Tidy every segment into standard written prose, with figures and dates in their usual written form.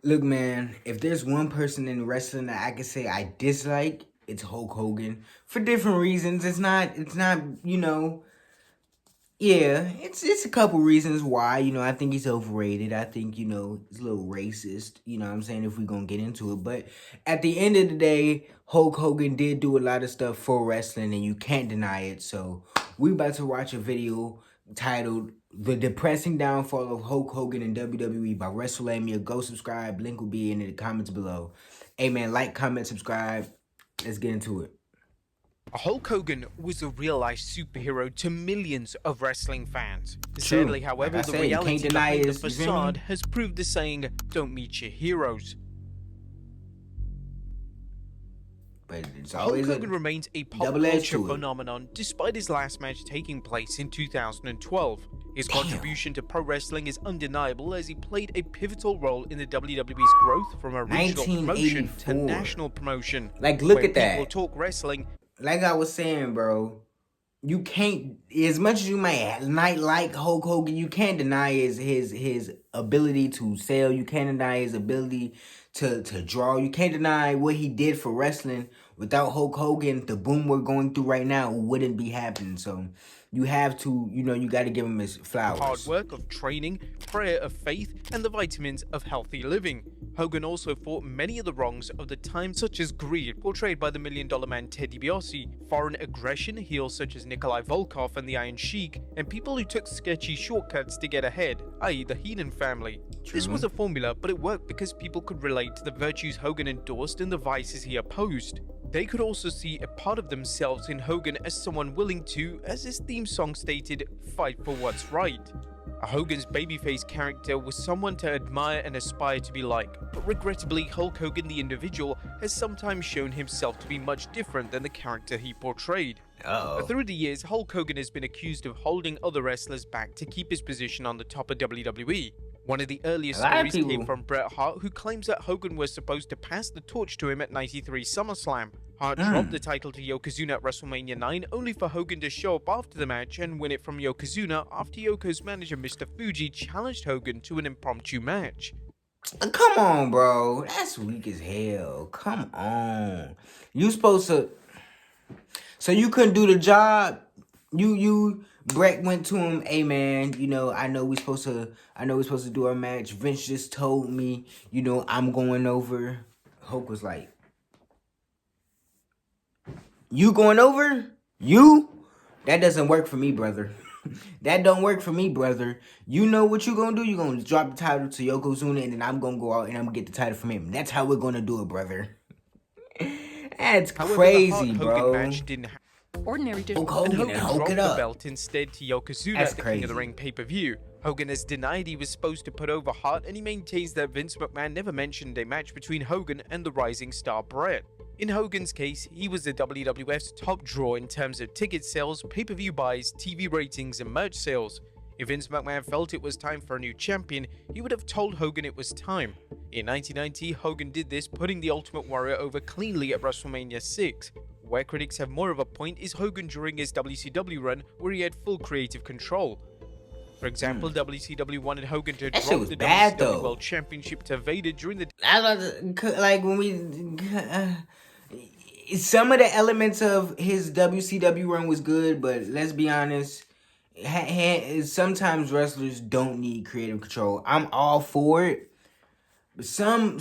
Look, man, if there's one person in wrestling that I can say I dislike, it's Hulk Hogan for different reasons. It's not, yeah, it's a couple reasons why, I think he's overrated. I think, he's a little racist, what I'm saying, if we're gonna get into it. But at the end of the day, Hulk Hogan did do a lot of stuff for wrestling and you can't deny it. So we about to watch a video titled The Depressing Downfall of Hulk Hogan in WWE by WrestleMania. Go subscribe. Link will be in the comments below. Hey man, like, comment, subscribe. Let's get into it. Hulk Hogan was a real-life superhero to millions of wrestling fans. True. Sadly, however, Like I the said, reality behind the facade has proved the saying, "Don't meet your heroes." But it's Hulk always Hogan remains a pop culture phenomenon despite his last match taking place in 2012. His contribution to pro wrestling is undeniable as he played a pivotal role in the WWE's growth from a regional promotion to national promotion. Like, look at that. People talk wrestling. Like I was saying, bro, you can't, as much as you might not like Hulk Hogan, you can't deny his ability to sell. You can't deny his ability to draw. You can't deny what he did for wrestling. Without Hulk Hogan, the boom we're going through right now wouldn't be happening. So you have to, you got to give him his flowers. Hard work of training, prayer of faith, and the vitamins of healthy living. Hogan also fought many of the wrongs of the time, such as greed, portrayed by the $1 Million Man Ted DiBiase, foreign aggression, heels such as Nikolai Volkov and the Iron Sheik, and people who took sketchy shortcuts to get ahead, i.e. the Heenan family. True. This was a formula, but it worked because people could relate to the virtues Hogan endorsed and the vices he opposed. They could also see a part of themselves in Hogan as someone willing to, as his theme song stated, fight for what's right. Hogan's babyface character was someone to admire and aspire to be like, but regrettably Hulk Hogan the individual has sometimes shown himself to be much different than the character he portrayed. Through the years, Hulk Hogan has been accused of holding other wrestlers back to keep his position on the top of WWE. One of the earliest stories came from Bret Hart, who claims that Hogan was supposed to pass the torch to him at '93 SummerSlam. Hart dropped the title to Yokozuna at WrestleMania 9, only for Hogan to show up after the match and win it from Yokozuna after Yoko's manager Mr. Fuji challenged Hogan to an impromptu match. Come on, bro. That's weak as hell. Come on. You supposed to... So you couldn't do the job? Brett went to him, hey man, I know we're supposed to do our match. Vince just told me, I'm going over. Hulk was like, you going over? You? That doesn't work for me, brother. That don't work for me, brother. You know what you gonna do? You gonna drop the title to Yokozuna, and then I'm gonna go out and I'm gonna get the title from him. That's how we're gonna do it, brother. That's crazy, bro. Match didn't ordinary and Hogan dropped the belt instead to Yokozuna at the King of the Ring pay-per-view. Hogan has denied he was supposed to put over Hart, and he maintains that Vince McMahon never mentioned a match between Hogan and the rising star Bret. In Hogan's case, he was the WWF's top draw in terms of ticket sales, pay-per-view buys, TV ratings, and merch sales. If Vince McMahon felt it was time for a new champion, he would have told Hogan it was time. In 1990, Hogan did this, putting the Ultimate Warrior over cleanly at WrestleMania 6. Where critics have more of a point is Hogan during his WCW run, where he had full creative control. For example, WCW wanted Hogan to drop the WCW World Championship to Vader during the... some of the elements of his WCW run was good, but let's be honest, sometimes wrestlers don't need creative control. I'm all for it, but some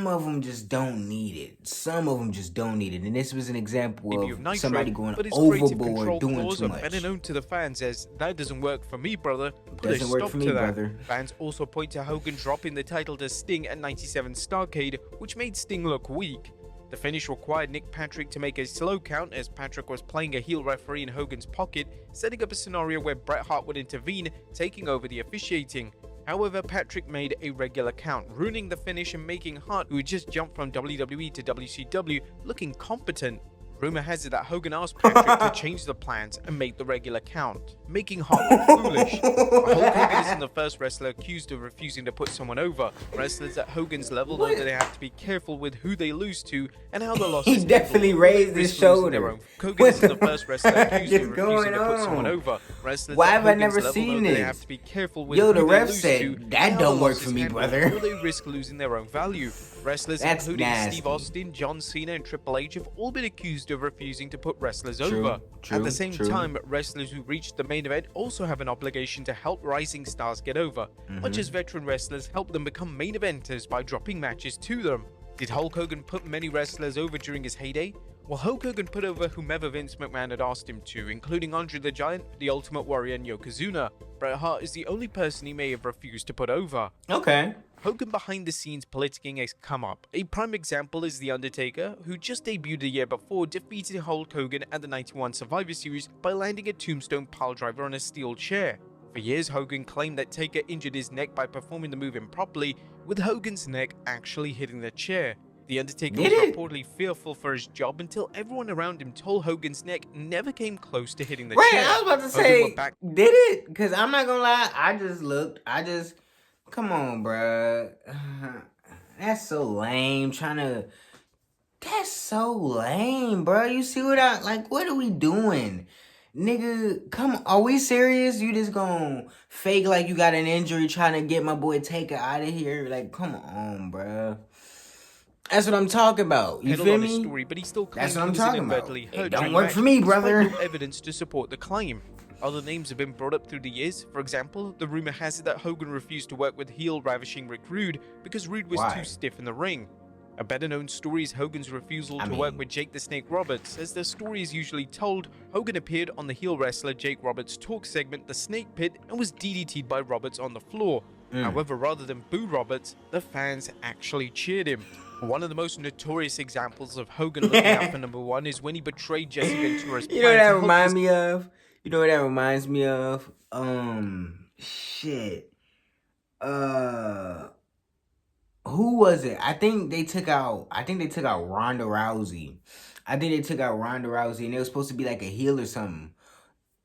of them just don't need it. Some of them just don't need it, and this was an example of Nitro, somebody going overboard, doing too much. Better known to the fans as, that doesn't work for me, brother. Doesn't work for me, brother. Fans also point to Hogan dropping the title to Sting at '97 Starrcade, which made Sting look weak. The finish required Nick Patrick to make a slow count as Patrick was playing a heel referee in Hogan's pocket, setting up a scenario where Bret Hart would intervene, taking over the officiating. However, Patrick made a regular count, ruining the finish and making Hart, who had just jumped from WWE to WCW, look incompetent. Rumor has it that Hogan asked Patrick to change the plans and make the regular count, making Hart look foolish. Hulk Hogan isn't the first wrestler accused of refusing to put someone over. Wrestlers at Hogan's level know that they have to be careful with who they lose to and how the losses. He definitely raised his shoulder. Hogan isn't the first wrestler accused of refusing to put someone over. Wrestlers Why at have I Hogan's never level know seen that they have this? to be careful with Yo, who the they ref lose said, to, that how don't the work loss for is me, handled, brother. or they risk losing their own value. Wrestlers That's including nasty. Steve Austin, John Cena, and Triple H have all been accused of refusing to put wrestlers True, over. At the same true. time, wrestlers who reached the main event also have an obligation to help rising stars get over, much as veteran wrestlers help them become main eventers by dropping matches to them. Did Hulk Hogan put many wrestlers over during his heyday? Well, Hulk Hogan put over whomever Vince McMahon had asked him to, including Andre the Giant, the Ultimate Warrior, and Yokozuna. Bret Hart is the only person he may have refused to put over. Okay. Hogan behind the scenes politicking has come up. A prime example is The Undertaker, who just debuted a year before defeating Hulk Hogan at the 91 Survivor Series by landing a tombstone piledriver on a steel chair. For years, Hogan claimed that Taker injured his neck by performing the move improperly, with Hogan's neck actually hitting the chair. The Undertaker was reportedly fearful for his job until everyone around him told Hogan's neck never came close to hitting the chair. I was about to say, did it? Because I'm not going to lie, I just looked. Come on, bruh. That's so lame. That's so lame, bruh. You see what what are we doing? Nigga, come on. Are we serious? You just gonna fake like you got an injury trying to get my boy Taker out of here? Like, come on, bruh. That's what I'm talking about. You feel me? Story, but he still claims That's what I'm talking about. It don't during work for me, brother. No evidence to support the claim. Other names have been brought up through the years. For example, the rumor has it that Hogan refused to work with heel ravishing Rick Rude because Rude was too stiff in the ring. A better-known story is Hogan's refusal to work with Jake the Snake Roberts. As the story is usually told, Hogan appeared on the heel wrestler Jake Roberts' talk segment The Snake Pit and was DDT'd by Roberts on the floor. However, rather than boo Roberts, the fans actually cheered him. One of the most notorious examples of Hogan looking out for number one is when he betrayed Jesse Ventura's plan. You know what that reminds me of? You know what that reminds me of? Shit. Who was it? I think they took out Ronda Rousey. And it was supposed to be like a heel or something.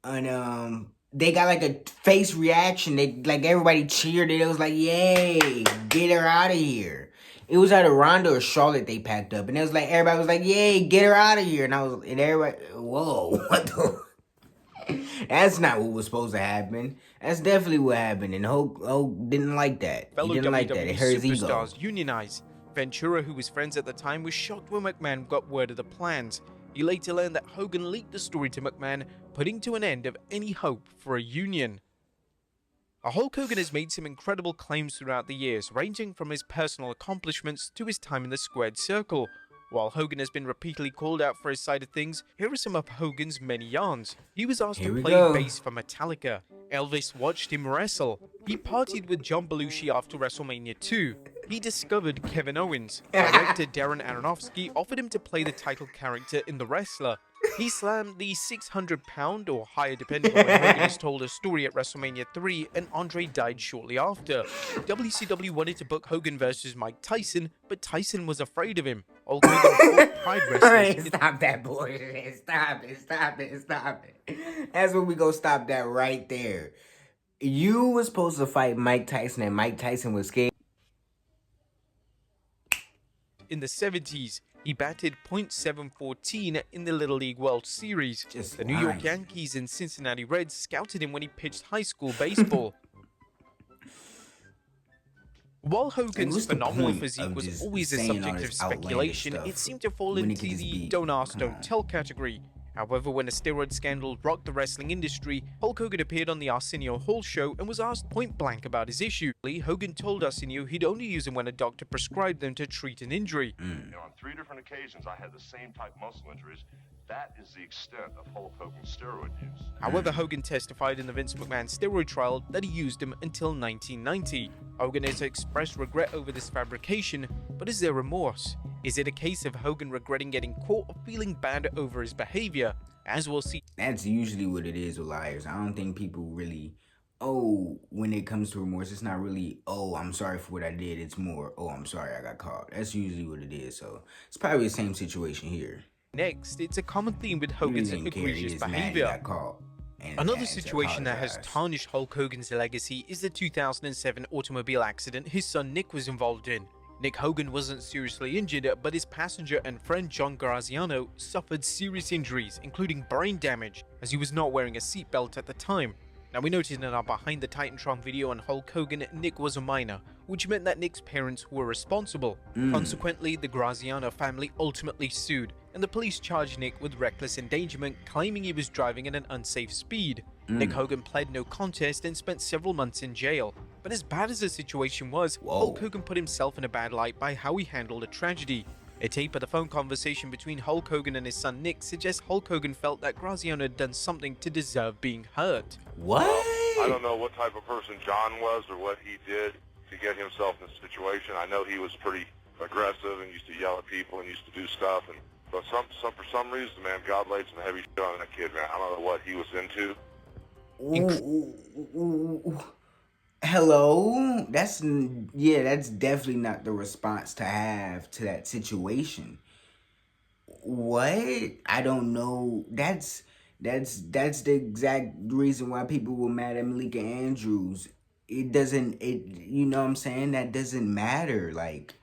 And they got like a face reaction. They like everybody cheered and it was like, yay, get her out of here. It was either Ronda or Charlotte they packed up. And it was like everybody was like, yay, get her out of here. And everybody, whoa, what the that's not what was supposed to happen. That's definitely what happened. And Hulk didn't like that. He didn't like that. It hurt his ego. Superstars unionize. Ventura, who was friends at the time, was shocked when McMahon got word of the plans. He later learned that Hogan leaked the story to McMahon, putting to an end of any hope for a union. Hulk Hogan has made some incredible claims throughout the years, ranging from his personal accomplishments to his time in the squared circle. While Hogan has been repeatedly called out for his side of things, here are some of Hogan's many yarns. He was asked to play bass for Metallica. Elvis watched him wrestle. He partied with John Belushi after WrestleMania 2. He discovered Kevin Owens. Director Darren Aronofsky offered him to play the title character in The Wrestler. He slammed the 600-pound or higher depending on when Hogan has told a story at WrestleMania 3 and Andre died shortly after. WCW wanted to book Hogan versus Mike Tyson, but Tyson was afraid of him. Hulk Hogan Pride wrestlers. Stop that bullshit. Stop it. That's when we go stop that right there. You were supposed to fight Mike Tyson and Mike Tyson was scared. In the 70s, he batted .714 in the Little League World Series. The New York Yankees and Cincinnati Reds scouted him when he pitched high school baseball. While Hogan's phenomenal physique was always a subject of speculation, it seemed to fall into the don't ask, don't tell category. However, when a steroid scandal rocked the wrestling industry, Hulk Hogan appeared on the Arsenio Hall show and was asked point blank about his issue. Hogan told Arsenio he'd only use them when a doctor prescribed them to treat an injury. On 3 different occasions, I had the same type muscle injuries. That is the extent of Hulk Hogan's steroid use. However, Hogan testified in the Vince McMahon steroid trial that he used them until 1990. Hogan has expressed regret over this fabrication, but is there remorse? Is it a case of Hogan regretting getting caught or feeling bad over his behavior? As we'll see. That's usually what it is with liars. I don't think people really, when it comes to remorse, it's not really, I'm sorry for what I did. It's more, I'm sorry I got caught. That's usually what it is. So it's probably the same situation here. Next, it's a common theme with Hogan's egregious behavior. Another situation that has tarnished Hulk Hogan's legacy is the 2007 automobile accident his son Nick was involved in. Nick Hogan wasn't seriously injured, but his passenger and friend John Graziano suffered serious injuries, including brain damage, as he was not wearing a seatbelt at the time. Now, we noticed in our Behind the Titantron video on Hulk Hogan, Nick was a minor, which meant that Nick's parents were responsible. Consequently, the Graziano family ultimately sued, and the police charged Nick with reckless endangerment, claiming he was driving at an unsafe speed. Nick Hogan pled no contest and spent several months in jail. But as bad as the situation was, Hulk Hogan put himself in a bad light by how he handled a tragedy. A tape of the phone conversation between Hulk Hogan and his son Nick suggests Hulk Hogan felt that Graziano had done something to deserve being hurt. What? I don't know what type of person John was or what he did to get himself in this situation. I know he was pretty aggressive and used to yell at people and used to do stuff. But for some reason, man, God laid some heavy shit on that kid, man. I don't know what he was into. Hello? That's definitely not the response to have to that situation. What? I don't know. That's the exact reason why people were mad at Malika Andrews. You know what I'm saying? That doesn't matter. Like,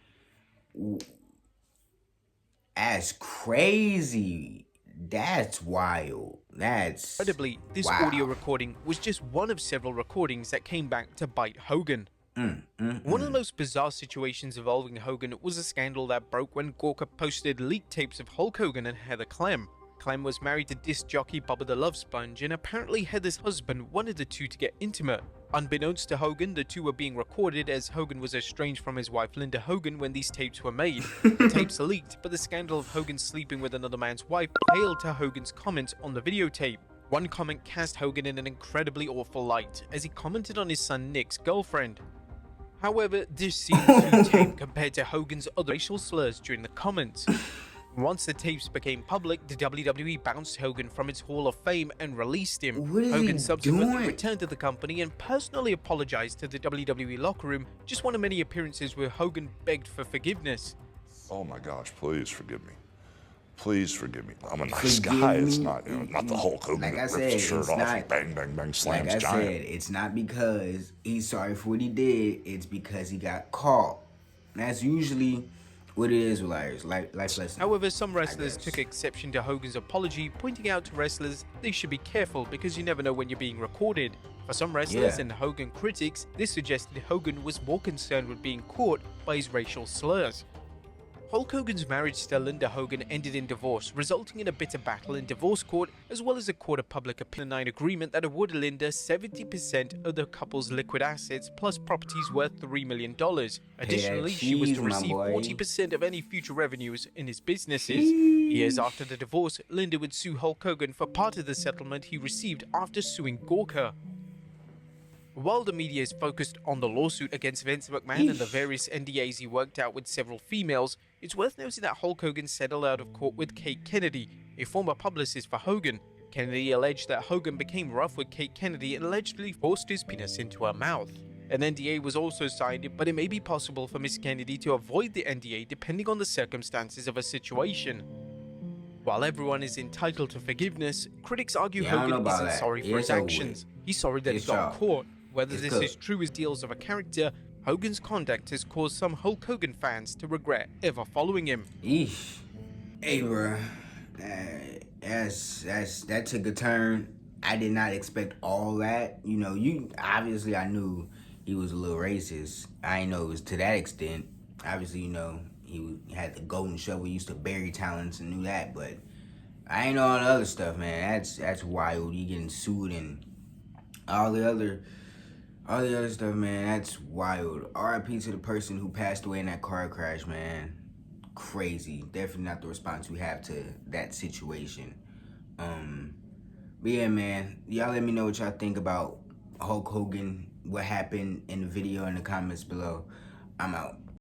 that's crazy. That's wild. That's incredibly, this wow. audio recording was just one of several recordings that came back to bite Hogan. One of the most bizarre situations involving Hogan was a scandal that broke when Gawker posted leaked tapes of Hulk Hogan and Heather Clem. Clem was married to disc jockey Bubba the Love Sponge, and apparently Heather's husband wanted the two to get intimate. Unbeknownst to Hogan, the two were being recorded as Hogan was estranged from his wife Linda Hogan when these tapes were made. The tapes leaked, but the scandal of Hogan sleeping with another man's wife paled to Hogan's comments on the videotape. One comment cast Hogan in an incredibly awful light, as he commented on his son Nick's girlfriend. However, this seemed too tame compared to Hogan's other racial slurs during the comments. Once the tapes became public, the WWE bounced Hogan from its Hall of Fame and released him. Hogan subsequently returned to the company and personally apologized to the WWE locker room, just one of many appearances where Hogan begged for forgiveness. Oh my gosh, please forgive me. Please forgive me. I'm a nice guy. It's not, not the Hulk Hogan like I that said, rips his shirt it's off not, and bang, bang, bang, slams like I giant. said, it's not because he's sorry for what he did. It's because he got caught. And that's usually what it is with life lesson. However, some wrestlers took exception to Hogan's apology, pointing out to wrestlers they should be careful because you never know when you're being recorded. For some wrestlers and Hogan critics, this suggested Hogan was more concerned with being caught by his racial slurs. Hulk Hogan's marriage to Linda Hogan ended in divorce, resulting in a bitter battle in divorce court, as well as a court of public opinion agreement that awarded Linda 70% of the couple's liquid assets plus properties worth $3 million. Additionally, she was to receive 40% of any future revenues in his businesses. Years after the divorce, Linda would sue Hulk Hogan for part of the settlement he received after suing Gawker. While the media is focused on the lawsuit against Vince McMahon and the various NDAs he worked out with several females, it's worth noting that Hulk Hogan settled out of court with Kate Kennedy, a former publicist for Hogan. Kennedy alleged that Hogan became rough with Kate Kennedy and allegedly forced his penis into her mouth. An NDA was also signed, but it may be possible for Miss Kennedy to avoid the NDA depending on the circumstances of a situation. While everyone is entitled to forgiveness, critics argue Hogan isn't sorry for his actions. He's sorry that he got caught. Whether this is true as deals of a character, Hogan's conduct has caused some Hulk Hogan fans to regret ever following him. Eesh. Hey, bro. That took a turn. I did not expect all that. Obviously I knew he was a little racist. I didn't know it was to that extent. Obviously, he had the golden shovel, used to bury talents and knew that, but I ain't know all the other stuff, man. That's wild. You getting sued and all the other stuff, man. That's wild. RIP to the person who passed away in that car crash, man. Crazy. Definitely not the response we have to that situation. But yeah, man. Y'all let me know what y'all think about Hulk Hogan, what happened in the video in the comments below. I'm out.